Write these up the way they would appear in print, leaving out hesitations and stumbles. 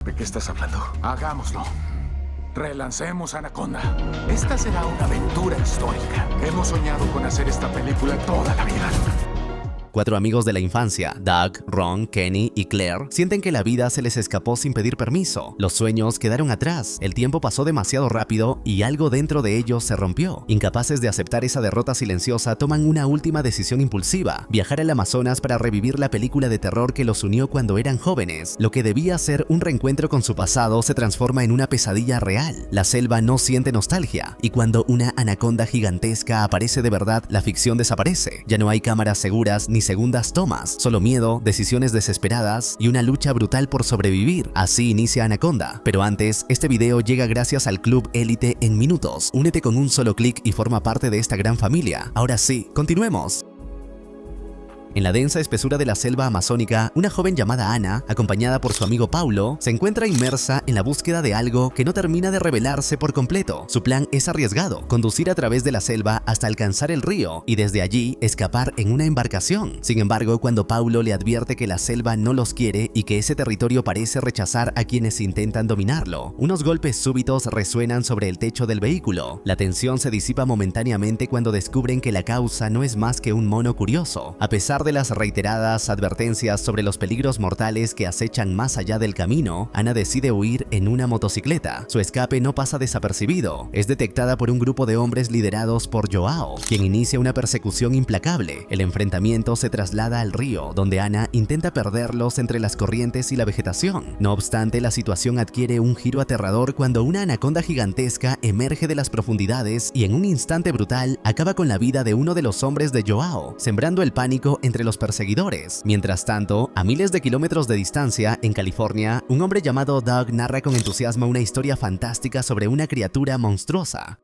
¿De qué estás hablando? Hagámoslo. Relancemos Anaconda. Esta será una aventura histórica. Hemos soñado con hacer esta película toda la vida. 4 amigos de la infancia, Doug, Ron, Kenny y Claire, sienten que la vida se les escapó sin pedir permiso. Los sueños quedaron atrás, el tiempo pasó demasiado rápido y algo dentro de ellos se rompió. Incapaces de aceptar esa derrota silenciosa, toman una última decisión impulsiva: viajar al Amazonas para revivir la película de terror que los unió cuando eran jóvenes. Lo que debía ser un reencuentro con su pasado se transforma en una pesadilla real. La selva no siente nostalgia, y cuando una anaconda gigantesca aparece de verdad, la ficción desaparece. Ya no hay cámaras seguras ni segundas tomas, solo miedo, decisiones desesperadas y una lucha brutal por sobrevivir. Así inicia Anaconda. Pero antes, este video llega gracias al Club Élite en minutos. Únete con un solo clic y forma parte de esta gran familia. Ahora sí, continuemos. En la densa espesura de la selva amazónica, una joven llamada Ana, acompañada por su amigo Paulo, se encuentra inmersa en la búsqueda de algo que no termina de revelarse por completo. Su plan es arriesgado: conducir a través de la selva hasta alcanzar el río y desde allí escapar en una embarcación. Sin embargo, cuando Paulo le advierte que la selva no los quiere y que ese territorio parece rechazar a quienes intentan dominarlo, unos golpes súbitos resuenan sobre el techo del vehículo. La tensión se disipa momentáneamente cuando descubren que la causa no es más que un mono curioso. A pesar de las reiteradas advertencias sobre los peligros mortales que acechan más allá del camino, Ana decide huir en una motocicleta. Su escape no pasa desapercibido. Es detectada por un grupo de hombres liderados por Joao, quien inicia una persecución implacable. El enfrentamiento se traslada al río, donde Ana intenta perderlos entre las corrientes y la vegetación. No obstante, la situación adquiere un giro aterrador cuando una anaconda gigantesca emerge de las profundidades y en un instante brutal acaba con la vida de uno de los hombres de Joao, sembrando el pánico entre los perseguidores. Mientras tanto, a miles de kilómetros de distancia, en California, un hombre llamado Doug narra con entusiasmo una historia fantástica sobre una criatura monstruosa.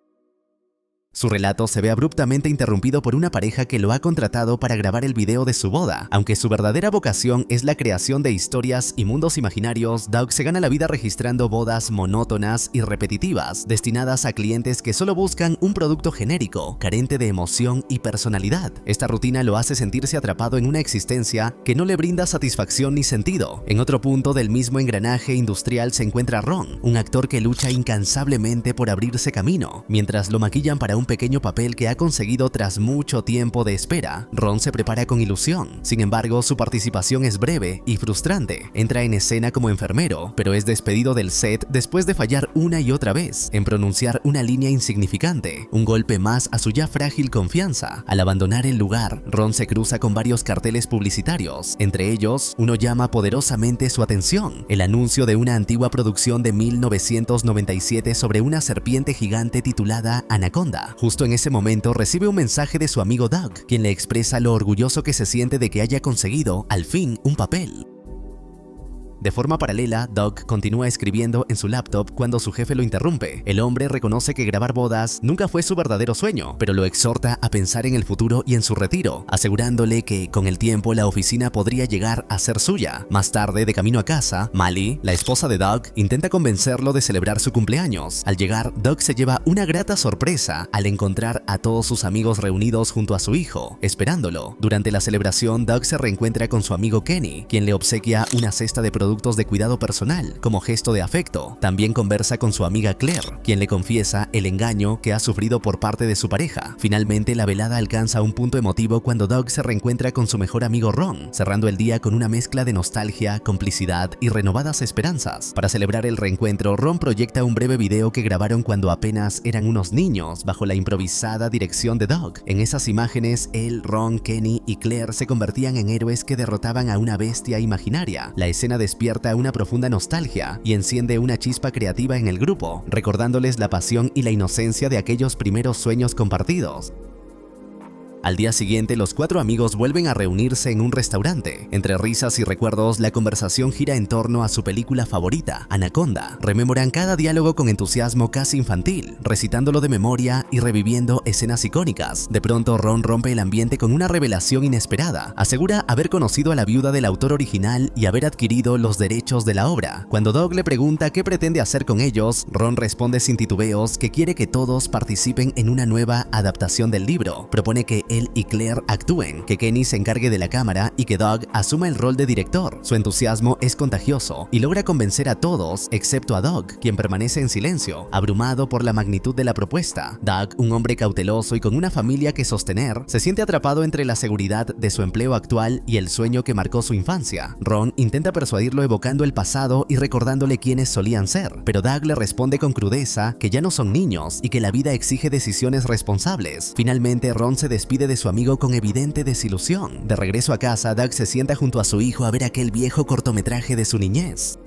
Su relato se ve abruptamente interrumpido por una pareja que lo ha contratado para grabar el video de su boda. Aunque su verdadera vocación es la creación de historias y mundos imaginarios, Doug se gana la vida registrando bodas monótonas y repetitivas, destinadas a clientes que solo buscan un producto genérico, carente de emoción y personalidad. Esta rutina lo hace sentirse atrapado en una existencia que no le brinda satisfacción ni sentido. En otro punto del mismo engranaje industrial se encuentra Ron, un actor que lucha incansablemente por abrirse camino. Mientras lo maquillan para un pequeño papel que ha conseguido tras mucho tiempo de espera, Ron se prepara con ilusión. Sin embargo, su participación es breve y frustrante. Entra en escena como enfermero, pero es despedido del set después de fallar una y otra vez en pronunciar una línea insignificante, un golpe más a su ya frágil confianza. Al abandonar el lugar, Ron se cruza con varios carteles publicitarios. Entre ellos, uno llama poderosamente su atención: el anuncio de una antigua producción de 1997 sobre una serpiente gigante titulada Anaconda. Justo en ese momento recibe un mensaje de su amigo Doug, quien le expresa lo orgulloso que se siente de que haya conseguido, al fin, un papel. De forma paralela, Doug continúa escribiendo en su laptop cuando su jefe lo interrumpe. El hombre reconoce que grabar bodas nunca fue su verdadero sueño, pero lo exhorta a pensar en el futuro y en su retiro, asegurándole que con el tiempo la oficina podría llegar a ser suya. Más tarde, de camino a casa, Molly, la esposa de Doug, intenta convencerlo de celebrar su cumpleaños. Al llegar, Doug se lleva una grata sorpresa al encontrar a todos sus amigos reunidos junto a su hijo, esperándolo. Durante la celebración, Doug se reencuentra con su amigo Kenny, quien le obsequia una cesta de productos de cuidado personal como gesto de afecto. También conversa con su amiga Claire, quien le confiesa el engaño que ha sufrido por parte de su pareja. Finalmente, la velada alcanza un punto emotivo cuando Doug se reencuentra con su mejor amigo Ron, cerrando el día con una mezcla de nostalgia, complicidad y renovadas esperanzas. Para celebrar el reencuentro, Ron proyecta un breve video que grabaron cuando apenas eran unos niños, bajo la improvisada dirección de Doug. En esas imágenes, él, Ron, Kenny y Claire se convertían en héroes que derrotaban a una bestia imaginaria. La escena despierta una profunda nostalgia y enciende una chispa creativa en el grupo, recordándoles la pasión y la inocencia de aquellos primeros sueños compartidos. Al día siguiente, los 4 amigos vuelven a reunirse en un restaurante. Entre risas y recuerdos, la conversación gira en torno a su película favorita, Anaconda. Rememoran cada diálogo con entusiasmo casi infantil, recitándolo de memoria y reviviendo escenas icónicas. De pronto, Ron rompe el ambiente con una revelación inesperada. Asegura haber conocido a la viuda del autor original y haber adquirido los derechos de la obra. Cuando Doug le pregunta qué pretende hacer con ellos, Ron responde sin titubeos que quiere que todos participen en una nueva adaptación del libro. Propone que él y Claire actúen, que Kenny se encargue de la cámara y que Doug asuma el rol de director. Su entusiasmo es contagioso y logra convencer a todos excepto a Doug, quien permanece en silencio, abrumado por la magnitud de la propuesta. Doug, un hombre cauteloso y con una familia que sostener, se siente atrapado entre la seguridad de su empleo actual y el sueño que marcó su infancia. Ron intenta persuadirlo evocando el pasado y recordándole quiénes solían ser, pero Doug le responde con crudeza que ya no son niños y que la vida exige decisiones responsables. Finalmente, Ron se despide de su amigo con evidente desilusión. De regreso a casa, Doug se sienta junto a su hijo a ver aquel viejo cortometraje de su niñez.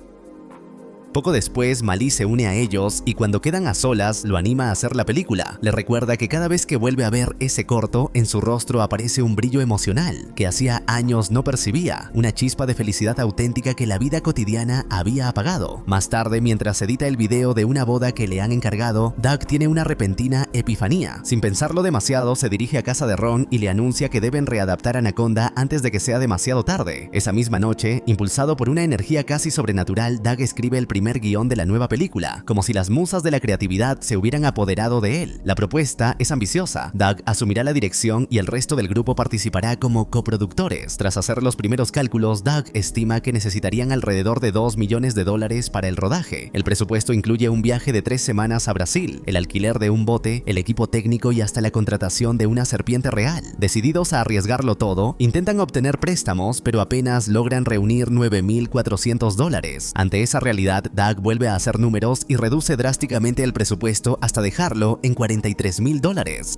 Poco después, Mali se une a ellos y cuando quedan a solas lo anima a hacer la película. Le recuerda que cada vez que vuelve a ver ese corto, en su rostro aparece un brillo emocional que hacía años no percibía, una chispa de felicidad auténtica que la vida cotidiana había apagado. Más tarde, mientras edita el video de una boda que le han encargado, Doug tiene una repentina epifanía. Sin pensarlo demasiado, se dirige a casa de Ron y le anuncia que deben readaptar Anaconda antes de que sea demasiado tarde. Esa misma noche, impulsado por una energía casi sobrenatural, Doug escribe el primer guión de la nueva película, como si las musas de la creatividad se hubieran apoderado de él. La propuesta es ambiciosa. Doug asumirá la dirección y el resto del grupo participará como coproductores. Tras hacer los primeros cálculos, Doug estima que necesitarían alrededor de $2 millones para el rodaje. El presupuesto incluye un viaje de 3 semanas a Brasil, el alquiler de un bote, el equipo técnico y hasta la contratación de una serpiente real. Decididos a arriesgarlo todo, intentan obtener préstamos, pero apenas logran reunir $9,400. Ante esa realidad, Doug vuelve a hacer números y reduce drásticamente el presupuesto hasta dejarlo en $43,000.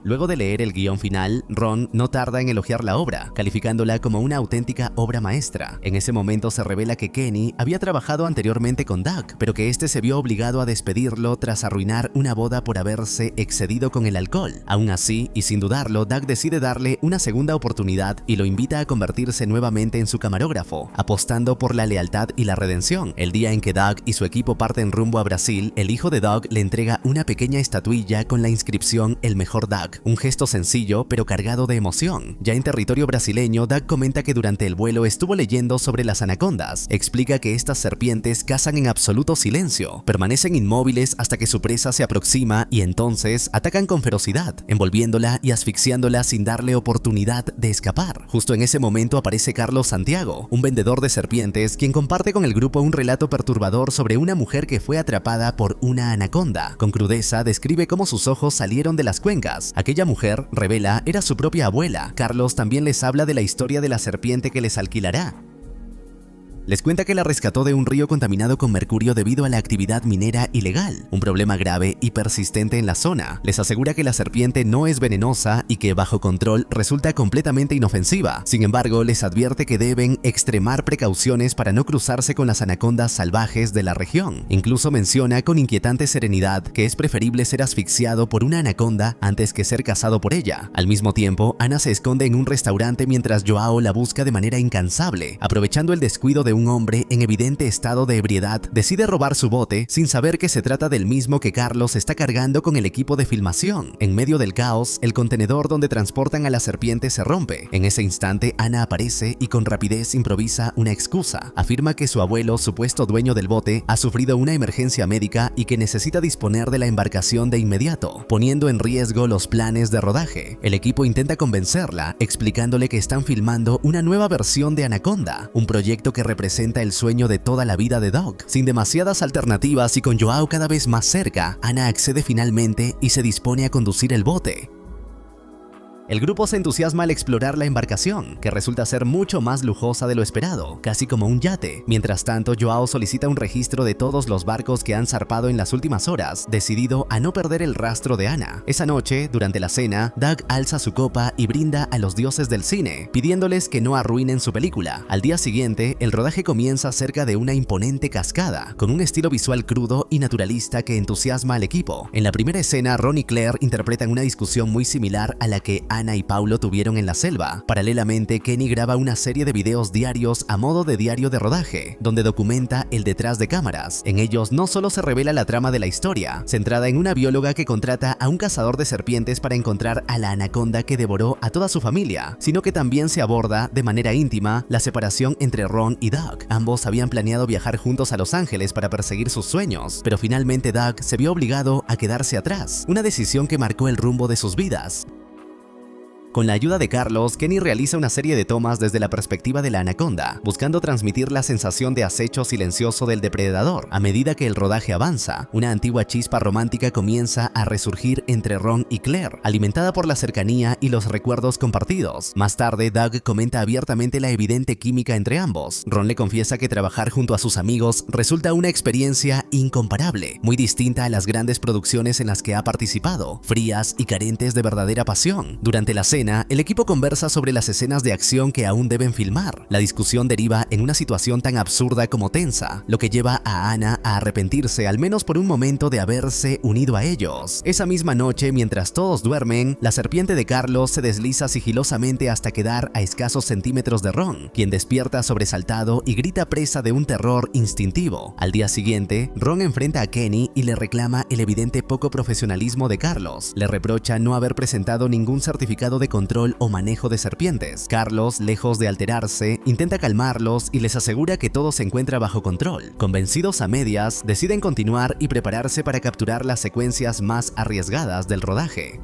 Luego de leer el guión final, Ron no tarda en elogiar la obra, calificándola como una auténtica obra maestra. En ese momento se revela que Kenny había trabajado anteriormente con Doug, pero que este se vio obligado a despedirlo tras arruinar una boda por haberse excedido con el alcohol. Aún así, y sin dudarlo, Doug decide darle una segunda oportunidad y lo invita a convertirse nuevamente en su camarógrafo, apostando por la lealtad y la redención. El día en que Doug y su equipo parten rumbo a Brasil, el hijo de Doug le entrega una pequeña estatuilla con la inscripción "El mejor Doug", un gesto sencillo pero cargado de emoción. Ya en territorio brasileño, Doug comenta que durante el vuelo estuvo leyendo sobre las anacondas. Explica que estas serpientes cazan en absoluto silencio, permanecen inmóviles hasta que su presa se aproxima y entonces atacan con ferocidad, envolviéndola y asfixiándola sin darle oportunidad de escapar. Justo en ese momento aparece Carlos Santiago, un vendedor de serpientes, quien comparte con el grupo un relato perturbador sobre una mujer que fue atrapada por una anaconda. Con crudeza describe cómo sus ojos salieron de las cuencas. Aquella mujer, revela, era su propia abuela. Carlos también les habla de la historia de la serpiente que les alquilará. Les cuenta que la rescató de un río contaminado con mercurio debido a la actividad minera ilegal, un problema grave y persistente en la zona. Les asegura que la serpiente no es venenosa y que bajo control resulta completamente inofensiva. Sin embargo, les advierte que deben extremar precauciones para no cruzarse con las anacondas salvajes de la región. Incluso menciona con inquietante serenidad que es preferible ser asfixiado por una anaconda antes que ser cazado por ella. Al mismo tiempo, Ana se esconde en un restaurante mientras Joao la busca de manera incansable. Aprovechando el descuido de un hombre en evidente estado de ebriedad, decide robar su bote sin saber que se trata del mismo que Carlos está cargando con el equipo de filmación. En medio del caos, el contenedor donde transportan a la serpiente se rompe. En ese instante, Ana aparece y con rapidez improvisa una excusa. Afirma que su abuelo, supuesto dueño del bote, ha sufrido una emergencia médica y que necesita disponer de la embarcación de inmediato, poniendo en riesgo los planes de rodaje. El equipo intenta convencerla, explicándole que están filmando una nueva versión de Anaconda, un proyecto que representa el sueño de toda la vida de Doug. Sin demasiadas alternativas y con Joao cada vez más cerca, Ana accede finalmente y se dispone a conducir el bote. El grupo se entusiasma al explorar la embarcación, que resulta ser mucho más lujosa de lo esperado, casi como un yate. Mientras tanto, Joao solicita un registro de todos los barcos que han zarpado en las últimas horas, decidido a no perder el rastro de Ana. Esa noche, durante la cena, Doug alza su copa y brinda a los dioses del cine, pidiéndoles que no arruinen su película. Al día siguiente, el rodaje comienza cerca de una imponente cascada, con un estilo visual crudo y naturalista que entusiasma al equipo. En la primera escena, Ron y Claire interpretan una discusión muy similar a la que Ana y Paulo tuvieron en la selva. Paralelamente, Kenny graba una serie de videos diarios a modo de diario de rodaje, donde documenta el detrás de cámaras. En ellos no solo se revela la trama de la historia, centrada en una bióloga que contrata a un cazador de serpientes para encontrar a la anaconda que devoró a toda su familia, sino que también se aborda, de manera íntima, la separación entre Ron y Doug. Ambos habían planeado viajar juntos a Los Ángeles para perseguir sus sueños, pero finalmente Doug se vio obligado a quedarse atrás, una decisión que marcó el rumbo de sus vidas. Con la ayuda de Carlos, Kenny realiza una serie de tomas desde la perspectiva de la anaconda, buscando transmitir la sensación de acecho silencioso del depredador. A medida que el rodaje avanza, una antigua chispa romántica comienza a resurgir entre Ron y Claire, alimentada por la cercanía y los recuerdos compartidos. Más tarde, Doug comenta abiertamente la evidente química entre ambos. Ron le confiesa que trabajar junto a sus amigos resulta una experiencia incomparable, muy distinta a las grandes producciones en las que ha participado, frías y carentes de verdadera pasión. Durante la cena, el equipo conversa sobre las escenas de acción que aún deben filmar. La discusión deriva en una situación tan absurda como tensa, lo que lleva a Anna a arrepentirse al menos por un momento de haberse unido a ellos. Esa misma noche, mientras todos duermen, la serpiente de Carlos se desliza sigilosamente hasta quedar a escasos centímetros de Ron, quien despierta sobresaltado y grita presa de un terror instintivo. Al día siguiente, Ron enfrenta a Kenny y le reclama el evidente poco profesionalismo de Carlos. Le reprocha no haber presentado ningún certificado de control o manejo de serpientes. Carlos, lejos de alterarse, intenta calmarlos y les asegura que todo se encuentra bajo control. Convencidos a medias, deciden continuar y prepararse para capturar las secuencias más arriesgadas del rodaje.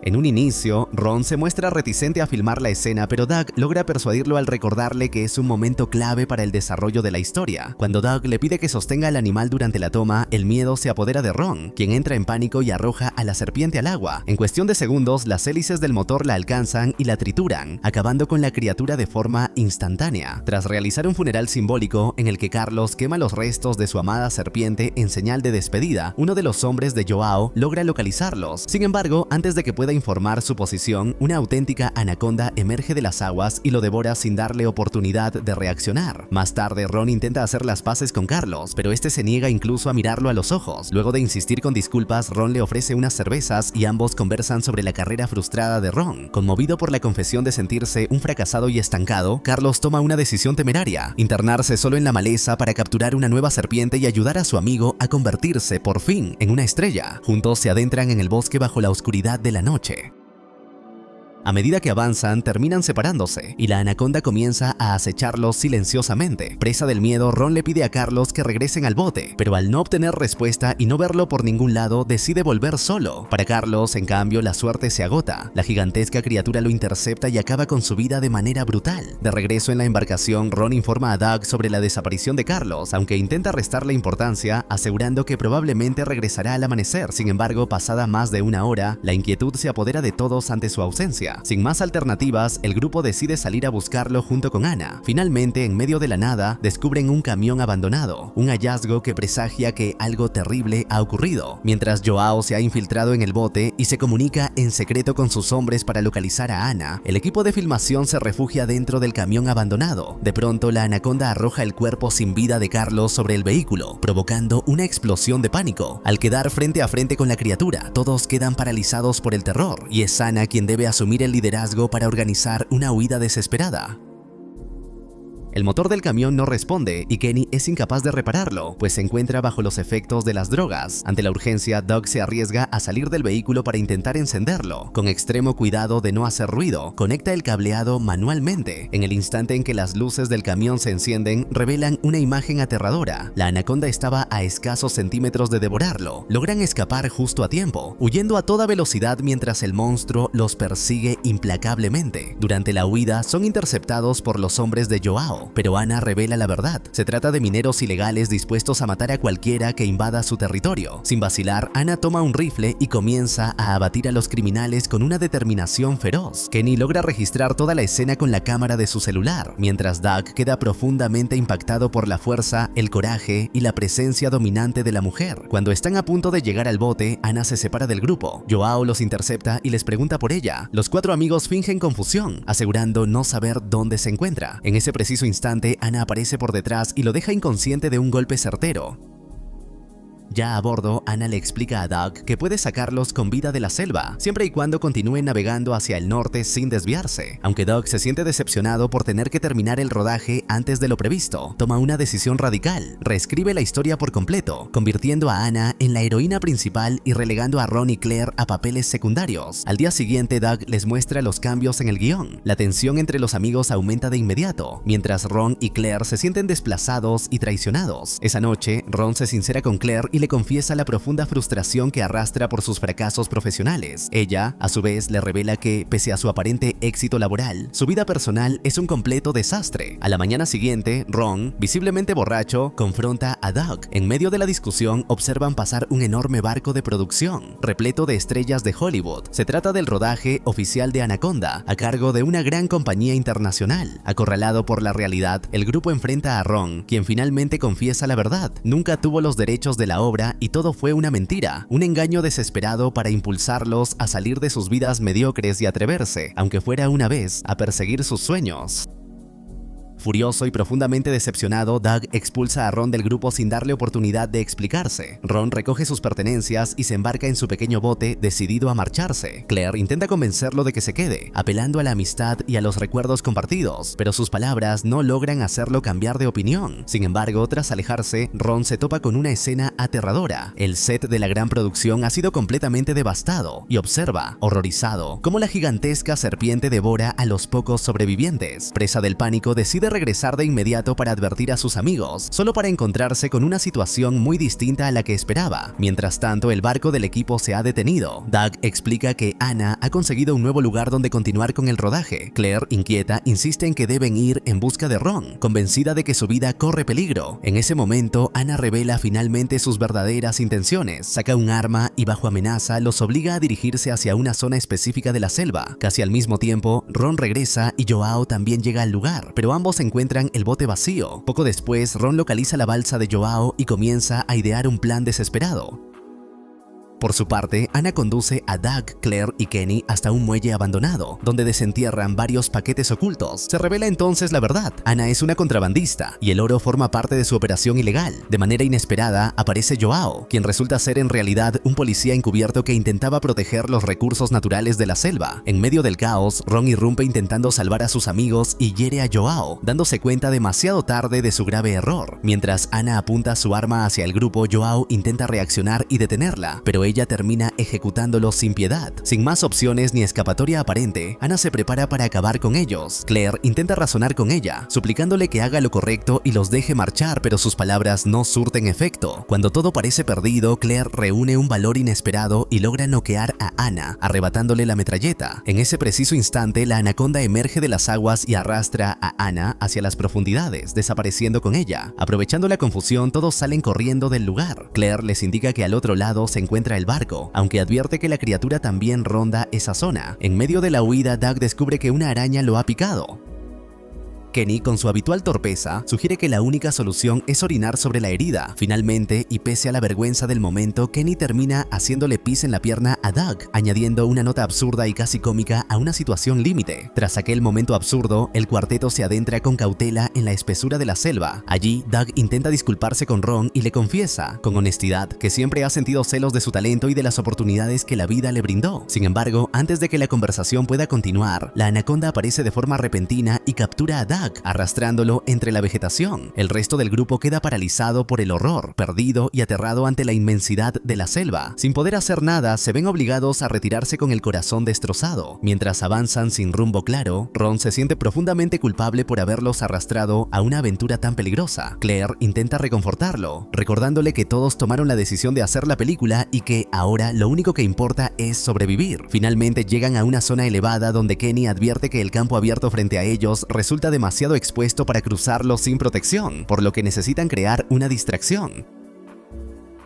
En un inicio, Ron se muestra reticente a filmar la escena, pero Doug logra persuadirlo al recordarle que es un momento clave para el desarrollo de la historia. Cuando Doug le pide que sostenga al animal durante la toma, el miedo se apodera de Ron, quien entra en pánico y arroja a la serpiente al agua. En cuestión de segundos, las hélices del motor la alcanzan y la trituran, acabando con la criatura de forma instantánea. Tras realizar un funeral simbólico en el que Carlos quema los restos de su amada serpiente en señal de despedida, uno de los hombres de Joao logra localizarlos. Sin embargo, antes de que pueda informar su posición, una auténtica anaconda emerge de las aguas y lo devora sin darle oportunidad de reaccionar. Más tarde, Ron intenta hacer las paces con Carlos, pero este se niega incluso a mirarlo a los ojos. Luego de insistir con disculpas, Ron le ofrece unas cervezas y ambos conversan sobre la carrera frustrada de Ron. Conmovido por la confesión de sentirse un fracasado y estancado, Carlos toma una decisión temeraria: internarse solo en la maleza para capturar una nueva serpiente y ayudar a su amigo a convertirse, por fin, en una estrella. Juntos se adentran en el bosque bajo la oscuridad de la noche. A medida que avanzan, terminan separándose, y la anaconda comienza a acecharlos silenciosamente. Presa del miedo, Ron le pide a Carlos que regresen al bote, pero al no obtener respuesta y no verlo por ningún lado, decide volver solo. Para Carlos, en cambio, la suerte se agota. La gigantesca criatura lo intercepta y acaba con su vida de manera brutal. De regreso en la embarcación, Ron informa a Doug sobre la desaparición de Carlos, aunque intenta restarle importancia, asegurando que probablemente regresará al amanecer. Sin embargo, pasada más de una hora, la inquietud se apodera de todos ante su ausencia. Sin más alternativas, el grupo decide salir a buscarlo junto con Anna. Finalmente, en medio de la nada, descubren un camión abandonado, un hallazgo que presagia que algo terrible ha ocurrido. Mientras Joao se ha infiltrado en el bote y se comunica en secreto con sus hombres para localizar a Anna, el equipo de filmación se refugia dentro del camión abandonado. De pronto, la anaconda arroja el cuerpo sin vida de Carlos sobre el vehículo, provocando una explosión de pánico. Al quedar frente a frente con la criatura, todos quedan paralizados por el terror, y es Anna quien debe asumir el liderazgo para organizar una huida desesperada. El motor del camión no responde y Kenny es incapaz de repararlo, pues se encuentra bajo los efectos de las drogas. Ante la urgencia, Doug se arriesga a salir del vehículo para intentar encenderlo. Con extremo cuidado de no hacer ruido, conecta el cableado manualmente. En el instante en que las luces del camión se encienden, revelan una imagen aterradora. La anaconda estaba a escasos centímetros de devorarlo. Logran escapar justo a tiempo, huyendo a toda velocidad mientras el monstruo los persigue implacablemente. Durante la huida, son interceptados por los hombres de Joao, pero Anna revela la verdad. Se trata de mineros ilegales dispuestos a matar a cualquiera que invada su territorio. Sin vacilar, Anna toma un rifle y comienza a abatir a los criminales con una determinación feroz. Kenny logra registrar toda la escena con la cámara de su celular, mientras Doug queda profundamente impactado por la fuerza, el coraje y la presencia dominante de la mujer. Cuando están a punto de llegar al bote, Anna se separa del grupo. Joao los intercepta y les pregunta por ella. Los cuatro amigos fingen confusión, asegurando no saber dónde se encuentra. En ese preciso instante, Anna aparece por detrás y lo deja inconsciente de un golpe certero. Ya a bordo, Anna le explica a Doug que puede sacarlos con vida de la selva, siempre y cuando continúen navegando hacia el norte sin desviarse. Aunque Doug se siente decepcionado por tener que terminar el rodaje antes de lo previsto, toma una decisión radical: reescribe la historia por completo, convirtiendo a Anna en la heroína principal y relegando a Ron y Claire a papeles secundarios. Al día siguiente, Doug les muestra los cambios en el guión. La tensión entre los amigos aumenta de inmediato, mientras Ron y Claire se sienten desplazados y traicionados. Esa noche, Ron se sincera con Claire y le confiesa la profunda frustración que arrastra por sus fracasos profesionales. Ella, a su vez, le revela que, pese a su aparente éxito laboral, su vida personal es un completo desastre. A la mañana siguiente, Ron, visiblemente borracho, confronta a Doug. En medio de la discusión, observan pasar un enorme barco de producción, repleto de estrellas de Hollywood. Se trata del rodaje oficial de Anaconda, a cargo de una gran compañía internacional. Acorralado por la realidad, el grupo enfrenta a Ron, quien finalmente confiesa la verdad. Nunca tuvo los derechos de la obra y todo fue una mentira, un engaño desesperado para impulsarlos a salir de sus vidas mediocres y atreverse, aunque fuera una vez, a perseguir sus sueños. Furioso y profundamente decepcionado, Doug expulsa a Ron del grupo sin darle oportunidad de explicarse. Ron recoge sus pertenencias y se embarca en su pequeño bote, decidido a marcharse. Claire intenta convencerlo de que se quede, apelando a la amistad y a los recuerdos compartidos, pero sus palabras no logran hacerlo cambiar de opinión. Sin embargo, tras alejarse, Ron se topa con una escena aterradora. El set de la gran producción ha sido completamente devastado y observa, horrorizado, cómo la gigantesca serpiente devora a los pocos sobrevivientes. Presa del pánico, decide regresar de inmediato para advertir a sus amigos, solo para encontrarse con una situación muy distinta a la que esperaba. Mientras tanto, el barco del equipo se ha detenido. Doug explica que Anna ha conseguido un nuevo lugar donde continuar con el rodaje. Claire, inquieta, insiste en que deben ir en busca de Ron, convencida de que su vida corre peligro. En ese momento, Anna revela finalmente sus verdaderas intenciones, saca un arma y bajo amenaza los obliga a dirigirse hacia una zona específica de la selva. Casi al mismo tiempo, Ron regresa y Joao también llega al lugar, pero ambos encuentran el bote vacío. Poco después, Ron localiza la balsa de Joao y comienza a idear un plan desesperado. Por su parte, Anna conduce a Doug, Claire y Kenny hasta un muelle abandonado, donde desentierran varios paquetes ocultos. Se revela entonces la verdad. Anna es una contrabandista y el oro forma parte de su operación ilegal. De manera inesperada, aparece Joao, quien resulta ser en realidad un policía encubierto que intentaba proteger los recursos naturales de la selva. En medio del caos, Ron irrumpe intentando salvar a sus amigos y hiere a Joao, dándose cuenta demasiado tarde de su grave error. Mientras Anna apunta su arma hacia el grupo, Joao intenta reaccionar y detenerla, pero ella termina ejecutándolo sin piedad. Sin más opciones ni escapatoria aparente, Anna se prepara para acabar con ellos. Claire intenta razonar con ella, suplicándole que haga lo correcto y los deje marchar, pero sus palabras no surten efecto. Cuando todo parece perdido, Claire reúne un valor inesperado y logra noquear a Anna, arrebatándole la metralleta. En ese preciso instante, la anaconda emerge de las aguas y arrastra a Anna hacia las profundidades, desapareciendo con ella. Aprovechando la confusión, todos salen corriendo del lugar. Claire les indica que al otro lado se encuentra el barco, aunque advierte que la criatura también ronda esa zona. En medio de la huida, Doug descubre que una araña lo ha picado. Kenny, con su habitual torpeza, sugiere que la única solución es orinar sobre la herida. Finalmente, y pese a la vergüenza del momento, Kenny termina haciéndole pis en la pierna a Doug, añadiendo una nota absurda y casi cómica a una situación límite. Tras aquel momento absurdo, el cuarteto se adentra con cautela en la espesura de la selva. Allí, Doug intenta disculparse con Ron y le confiesa, con honestidad, que siempre ha sentido celos de su talento y de las oportunidades que la vida le brindó. Sin embargo, antes de que la conversación pueda continuar, la anaconda aparece de forma repentina y captura a Doug, arrastrándolo entre la vegetación. El resto del grupo queda paralizado por el horror, perdido y aterrado ante la inmensidad de la selva. Sin poder hacer nada, se ven obligados a retirarse con el corazón destrozado. Mientras avanzan sin rumbo claro, Ron se siente profundamente culpable por haberlos arrastrado a una aventura tan peligrosa. Claire intenta reconfortarlo, recordándole que todos tomaron la decisión de hacer la película y que ahora lo único que importa es sobrevivir. Finalmente llegan a una zona elevada donde Kenny advierte que el campo abierto frente a ellos resulta demasiado expuesto para cruzarlo sin protección, por lo que necesitan crear una distracción.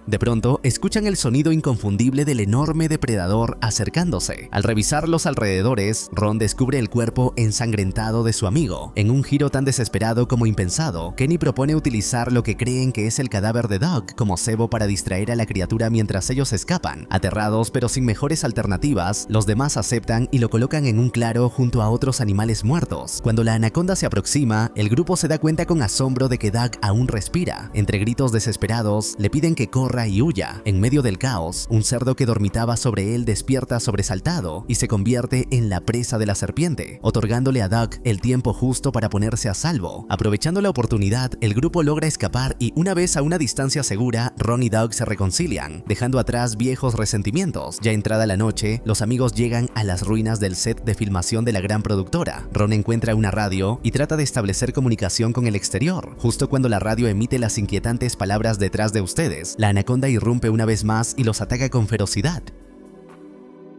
De pronto, escuchan el sonido inconfundible del enorme depredador acercándose. Al revisar los alrededores, Ron descubre el cuerpo ensangrentado de su amigo. En un giro tan desesperado como impensado, Kenny propone utilizar lo que creen que es el cadáver de Doug como cebo para distraer a la criatura mientras ellos escapan. Aterrados pero sin mejores alternativas, los demás aceptan y lo colocan en un claro junto a otros animales muertos. Cuando la anaconda se aproxima, el grupo se da cuenta con asombro de que Doug aún respira. Entre gritos desesperados, le piden que corra y huya. En medio del caos, un cerdo que dormitaba sobre él despierta sobresaltado y se convierte en la presa de la serpiente, otorgándole a Doug el tiempo justo para ponerse a salvo. Aprovechando la oportunidad, el grupo logra escapar y una vez a una distancia segura, Ron y Doug se reconcilian, dejando atrás viejos resentimientos. Ya entrada la noche, los amigos llegan a las ruinas del set de filmación de la gran productora. Ron encuentra una radio y trata de establecer comunicación con el exterior. Justo cuando la radio emite las inquietantes palabras "detrás de ustedes", la anaconda irrumpe una vez más y los ataca con ferocidad.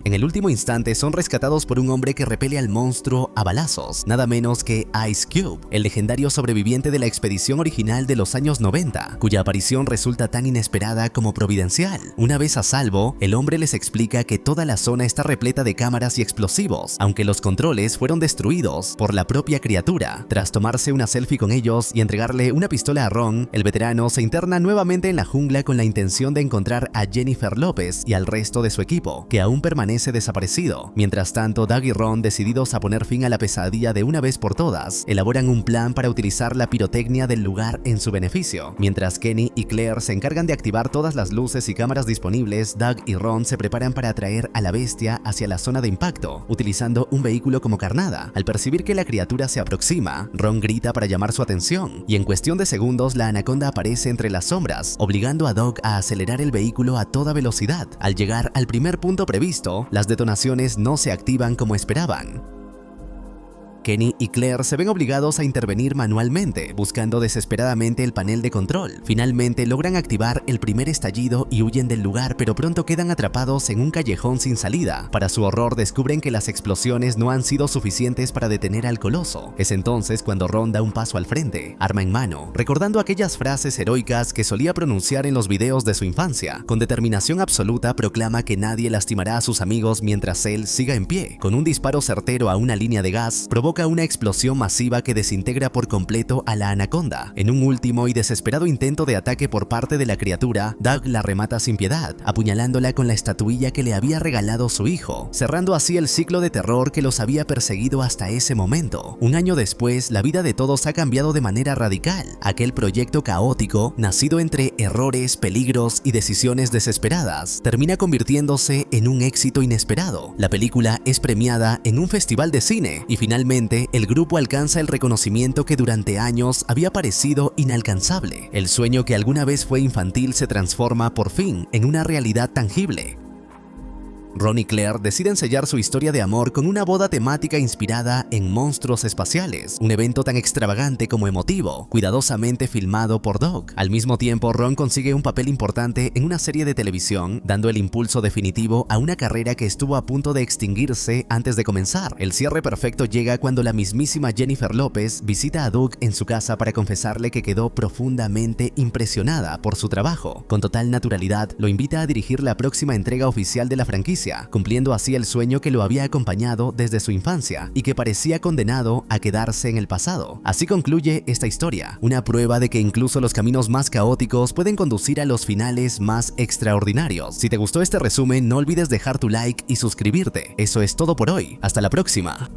En el último instante son rescatados por un hombre que repele al monstruo a balazos, nada menos que Ice Cube, el legendario sobreviviente de la expedición original de los años 90, cuya aparición resulta tan inesperada como providencial. Una vez a salvo, el hombre les explica que toda la zona está repleta de cámaras y explosivos, aunque los controles fueron destruidos por la propia criatura. Tras tomarse una selfie con ellos y entregarle una pistola a Ron, el veterano se interna nuevamente en la jungla con la intención de encontrar a Jennifer López y al resto de su equipo, que aún permanece desaparecido. Mientras tanto, Doug y Ron, decididos a poner fin a la pesadilla de una vez por todas, elaboran un plan para utilizar la pirotecnia del lugar en su beneficio. Mientras Kenny y Claire se encargan de activar todas las luces y cámaras disponibles, Doug y Ron se preparan para atraer a la bestia hacia la zona de impacto, utilizando un vehículo como carnada. Al percibir que la criatura se aproxima, Ron grita para llamar su atención, y en cuestión de segundos la anaconda aparece entre las sombras, obligando a Doug a acelerar el vehículo a toda velocidad. Al llegar al primer punto previsto, las detonaciones no se activan como esperaban. Kenny y Claire se ven obligados a intervenir manualmente, buscando desesperadamente el panel de control. Finalmente logran activar el primer estallido y huyen del lugar, pero pronto quedan atrapados en un callejón sin salida. Para su horror, descubren que las explosiones no han sido suficientes para detener al coloso. Es entonces cuando Ron da un paso al frente, arma en mano, recordando aquellas frases heroicas que solía pronunciar en los videos de su infancia. Con determinación absoluta proclama que nadie lastimará a sus amigos mientras él siga en pie. Con un disparo certero a una línea de gas, provoca una explosión masiva que desintegra por completo a la anaconda. En un último y desesperado intento de ataque por parte de la criatura, Doug la remata sin piedad, apuñalándola con la estatuilla que le había regalado su hijo, cerrando así el ciclo de terror que los había perseguido hasta ese momento. Un año después, la vida de todos ha cambiado de manera radical. Aquel proyecto caótico, nacido entre errores, peligros y decisiones desesperadas, termina convirtiéndose en un éxito inesperado. La película es premiada en un festival de cine y finalmente el grupo alcanza el reconocimiento que durante años había parecido inalcanzable. El sueño que alguna vez fue infantil se transforma por fin en una realidad tangible. Ron y Claire deciden sellar su historia de amor con una boda temática inspirada en monstruos espaciales, un evento tan extravagante como emotivo, cuidadosamente filmado por Doug. Al mismo tiempo, Ron consigue un papel importante en una serie de televisión, dando el impulso definitivo a una carrera que estuvo a punto de extinguirse antes de comenzar. El cierre perfecto llega cuando la mismísima Jennifer López visita a Doug en su casa para confesarle que quedó profundamente impresionada por su trabajo. Con total naturalidad, lo invita a dirigir la próxima entrega oficial de la franquicia, cumpliendo así el sueño que lo había acompañado desde su infancia y que parecía condenado a quedarse en el pasado. Así concluye esta historia, una prueba de que incluso los caminos más caóticos pueden conducir a los finales más extraordinarios. Si te gustó este resumen, no olvides dejar tu like y suscribirte. Eso es todo por hoy. Hasta la próxima.